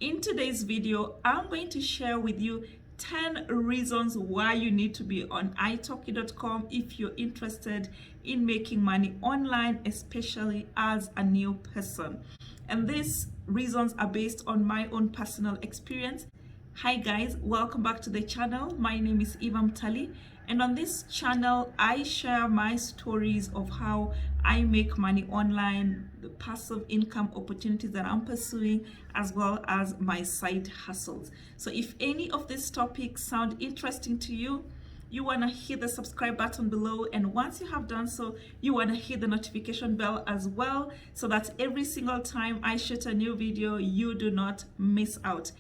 In today's video, I'm going to share with you 10 reasons why you need to be on italki.com if you're interested in making money online, especially as a new person. And these reasons are based on my own personal experience. Hi guys, welcome back to the channel. My name is Mtalii, and on this channel I share my stories of how I make money online, the passive income opportunities that I'm pursuing, as well as my side hustles. So if any of these topics sound interesting to you, you want to hit the subscribe button below, and once you have done so, you want to hit the notification bell as well, so that every single time I shoot a new video, you do not miss out.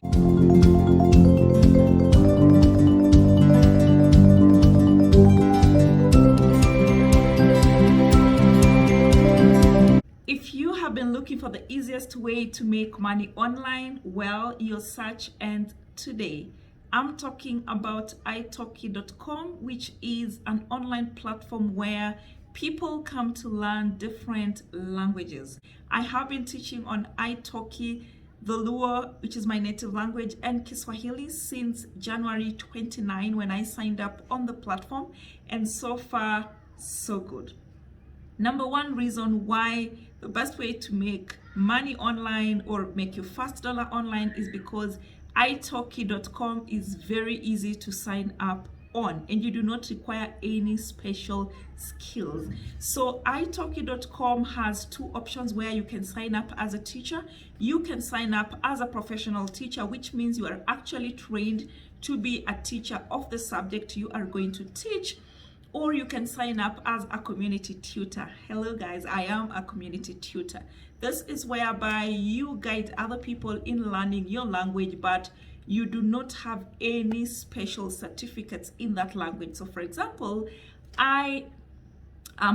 If you have been looking for the easiest way to make money online, well, your search ends today. I'm talking about italki.com, which is an online platform where people come to learn different languages. I have been teaching on iTalki, the Luo, which is my native language, and Kiswahili since January 29 when I signed up on the platform, and so far, so good. Number one reason why the best way to make money online or make your first dollar online is because italki.com is very easy to sign up on, and you do not require any special skills. So italki.com has two options where you can sign up as a teacher. You can sign up as a professional teacher, which means you are actually trained to be a teacher of the subject you are going to teach, or you can sign up as a community tutor. Hello guys, I am a community tutor. This is whereby you guide other people in learning your language, but you do not have any special certificates in that language. So for example, I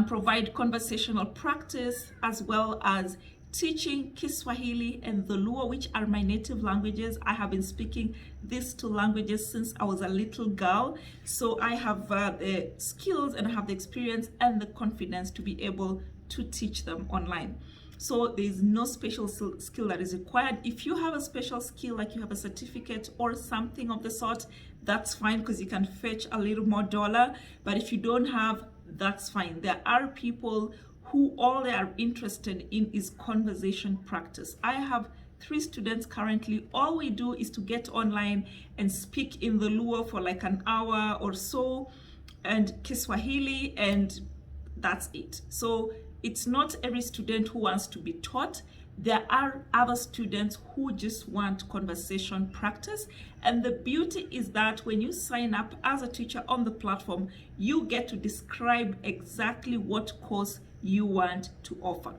provide conversational practice as well as teaching Kiswahili and the Luo, which are my native languages. I have been speaking these two languages since I was a little girl. So I have the skills and I have the experience and the confidence to be able to teach them online. So there is no special skill that is required. If you have a special skill, like you have a certificate or something of the sort, that's fine, because you can fetch a little more dollar. But if you don't have, that's fine. There are people who all they are interested in is conversation practice. I have 3 students currently. All we do is to get online and speak in the Luo for like an hour or so, and Kiswahili, and that's it. So it's not every student who wants to be taught. There are other students who just want conversation practice. And the beauty is that when you sign up as a teacher on the platform, you get to describe exactly what course you want to offer.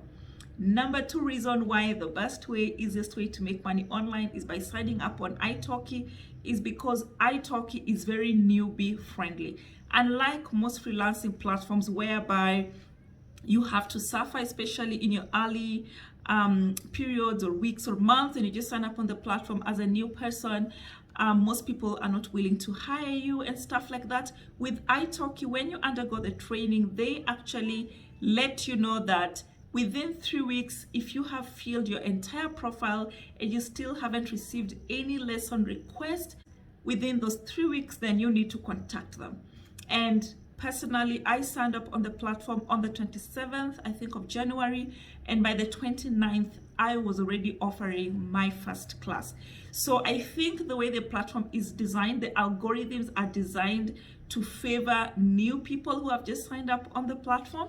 Number 2 reason why the best way, easiest way to make money online is by signing up on iTalki is because iTalki is very newbie friendly. Unlike most freelancing platforms whereby you have to suffer, especially in your early periods or weeks or months, and you just sign up on the platform as a new person. Most people are not willing to hire you and stuff like that. With iTalki, when you undergo the training, they actually let you know that within 3 weeks, if you have filled your entire profile and you still haven't received any lesson request within those 3 weeks, then you need to contact them. And personally, I signed up on the platform on the 27th, I think, of January, and by the 29th, I was already offering my first class. So I think the way the platform is designed, the algorithms are designed to favor new people who have just signed up on the platform.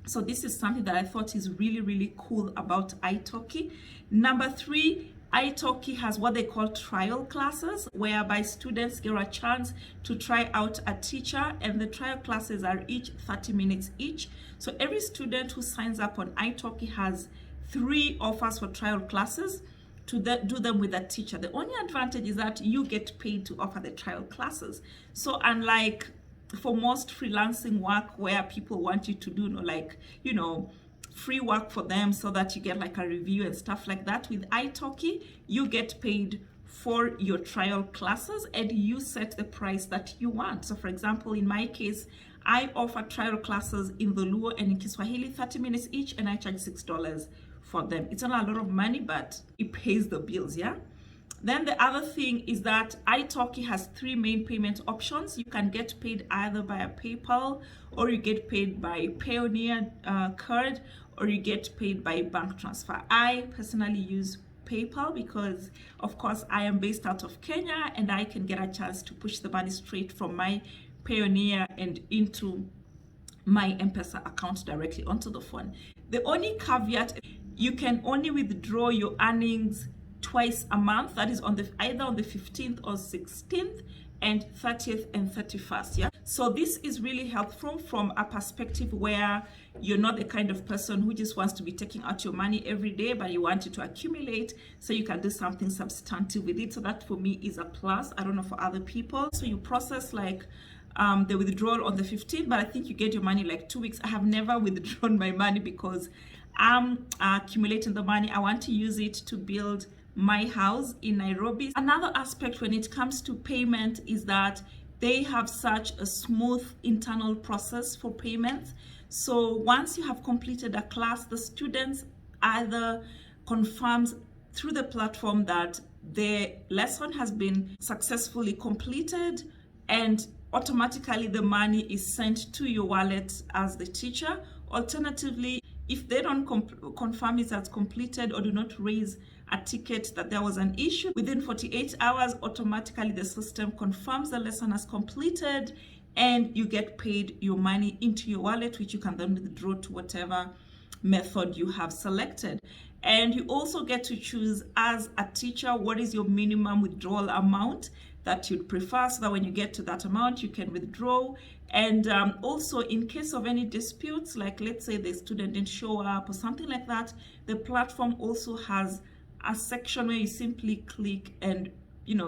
So this is something that I thought is really, really cool about iTalki. Number 3, iTalki has what they call trial classes, whereby students get a chance to try out a teacher, and the trial classes are each 30 minutes each. So every student who signs up on iTalki has 3 offers for trial classes to do them with a teacher. The only advantage is that you get paid to offer the trial classes. So unlike for most freelancing work where people want you to do free work for them so that you get like a review and stuff like that, with iTalki you get paid for your trial classes and you set the price that you want. So for example, in my case, I offer trial classes in the Luo and in Kiswahili, 30 minutes each, and I charge $6 for them. It's not a lot of money, but it pays the bills, yeah? Then the other thing is that iTalki has 3 main payment options. You can get paid either via PayPal, or you get paid by Payoneer card, or you get paid by bank transfer. I personally use PayPal because, of course, I am based out of Kenya and I can get a chance to push the money straight from my Payoneer and into my Mpesa account directly onto the phone. The only caveat, you can only withdraw your earnings twice a month. That is either on the 15th or 16th and 30th and 31st. Yeah, so this is really helpful from a perspective where you're not the kind of person who just wants to be taking out your money every day, but you want it to accumulate so you can do something substantive with it. So that for me is a plus. I don't know for other people. So you process like the withdrawal on the 15th, but I think you get your money like 2 weeks. I have never withdrawn my money because I'm accumulating the money. I want to use it to build my house in Nairobi. Another aspect when it comes to payment is that they have such a smooth internal process for payments. So once you have completed a class, the students either confirms through the platform that the lesson has been successfully completed, and automatically the money is sent to your wallet as the teacher. Alternatively, if they don't confirm it as completed or do not raise a ticket that there was an issue, within 48 hours, automatically the system confirms the lesson as completed and you get paid your money into your wallet, which you can then withdraw to whatever method you have selected. And you also get to choose as a teacher what is your minimum withdrawal amount that you'd prefer, so that when you get to that amount you can withdraw. And also in case of any disputes, like let's say the student didn't show up or something like that, the platform also has a section where you simply click and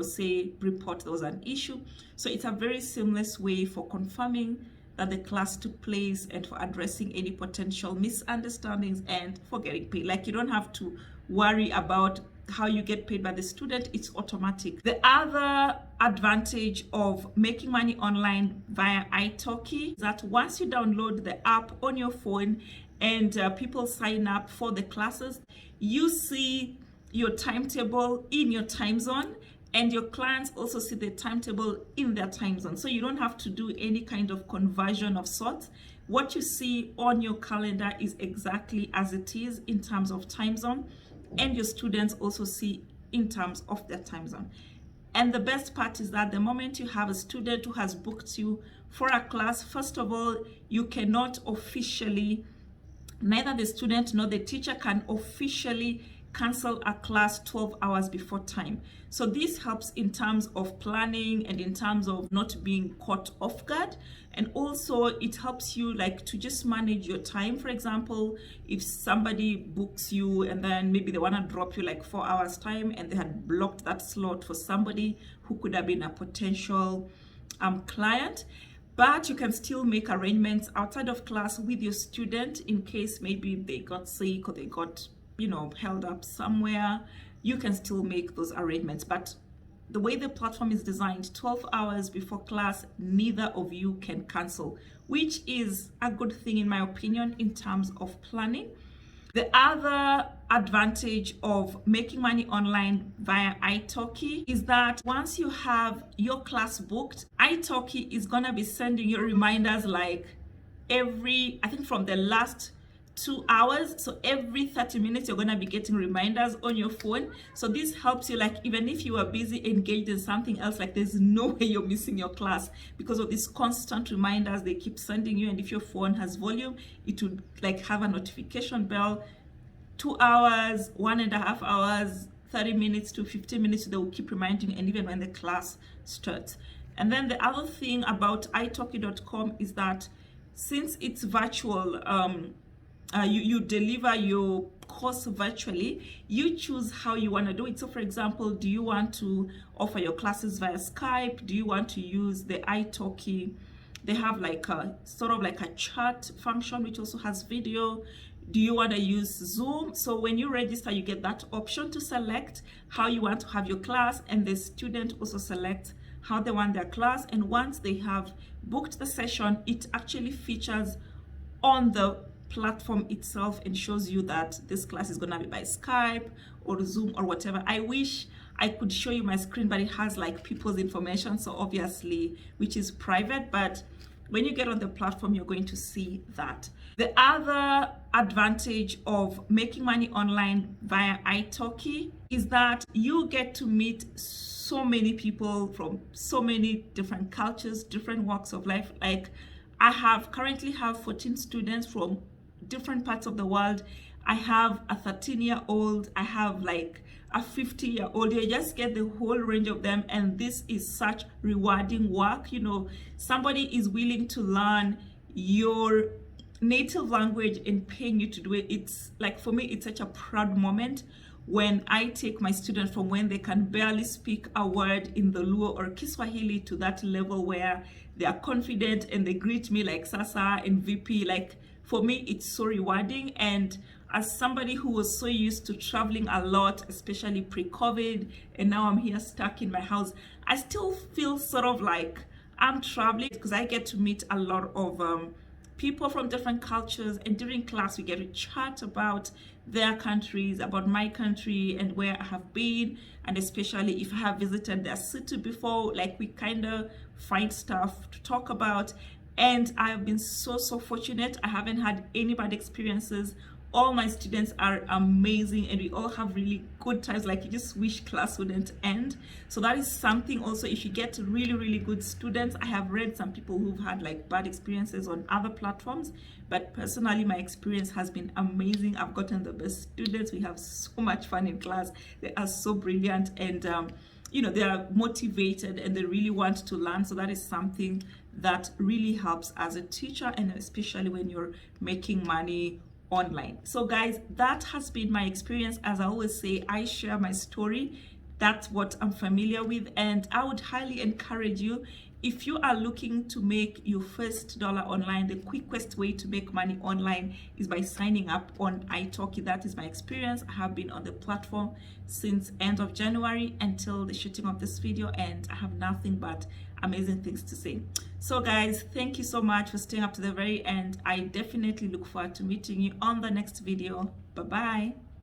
say report there was an issue. So it's a very seamless way for confirming that the class took place and for addressing any potential misunderstandings and for getting paid. Like you don't have to worry about how you get paid by the student, it's automatic. The other advantage of making money online via iTalki is that once you download the app on your phone and people sign up for the classes, you see your timetable in your time zone, and your clients also see the timetable in their time zone. So you don't have to do any kind of conversion of sorts. What you see on your calendar is exactly as it is in terms of time zone, and your students also see in terms of their time zone. And the best part is that the moment you have a student who has booked you for a class, first of all, you cannot officially, neither the student nor the teacher can officially cancel a class 12 hours before time. So this helps in terms of planning and in terms of not being caught off guard. And also it helps you like to just manage your time. For example, if somebody books you and then maybe they want to drop you like 4 hours time and they had blocked that slot for somebody who could have been a potential client, but you can still make arrangements outside of class with your student in case maybe they got sick or they got held up somewhere. You can still make those arrangements. But the way the platform is designed, 12 hours before class, neither of you can cancel, which is a good thing in my opinion in terms of planning. The other advantage of making money online via iTalki is that once you have your class booked, iTalki is gonna be sending you reminders like I think from the last 2 hours. So every 30 minutes you're gonna be getting reminders on your phone. So this helps you, like even if you are busy engaged in something else, like there's no way you're missing your class because of these constant reminders they keep sending you. And if your phone has volume, it would like have a notification bell. 2 hours, 1.5 hours, 30 minutes to 15 minutes, they will keep reminding you, and even when the class starts. And then the other thing about italki.com is that since it's virtual, you deliver your course virtually, you choose how you want to do it. So for example, do you want to offer your classes via Skype? Do you want to use the iTalki? They have like a sort of like a chat function which also has video. Do you want to use Zoom? So when you register, you get that option to select how you want to have your class, and the student also selects how they want their class. And once they have booked the session, it actually features on the platform itself and shows you that this class is gonna be by Skype or Zoom or whatever. I wish I could show you my screen, but it has like people's information, so obviously, which is private, but when you get on the platform, you're going to see that. The other advantage of making money online via iTalki is that you get to meet so many people from so many different cultures, different walks of life. Like I currently have 14 students from different parts of the world. I have a 13-year-old, I have like a 50-year-old. You just get the whole range of them, and this is such rewarding work. You know, somebody is willing to learn your native language and paying you to do it. It's like, for me, it's such a proud moment when I take my students from when they can barely speak a word in the Luo or Kiswahili to that level where they are confident and they greet me like Sasa and VP. Like, for me, it's so rewarding. And as somebody who was so used to traveling a lot, especially pre-COVID, and now I'm here stuck in my house, I still feel sort of like I'm traveling because I get to meet a lot of people from different cultures, and during class we get to chat about their countries, about my country and where I have been, and especially if I have visited their city before, like we kind of find stuff to talk about. And I have been so fortunate. I haven't had any bad experiences. All my students are amazing, and we all have really good times. Like, you just wish class wouldn't end. So that is something also, if you get really good students. I have read some people who've had like bad experiences on other platforms, but personally my experience has been amazing. I've gotten the best students. We have so much fun in class. They are so brilliant, and you know, they are motivated and they really want to learn. So that is something that really helps as a teacher, and especially when you're making money online. So guys, that has been my experience. As I always say, I share my story. That's what I'm familiar with, and I would highly encourage you, if you are looking to make your first dollar online, the quickest way to make money online is by signing up on iTalki. That is my experience. I have been on the platform since end of January until the shooting of this video, and I have nothing but amazing things to say. So guys, thank you so much for staying up to the very end. I definitely look forward to meeting you on the next video. Bye bye.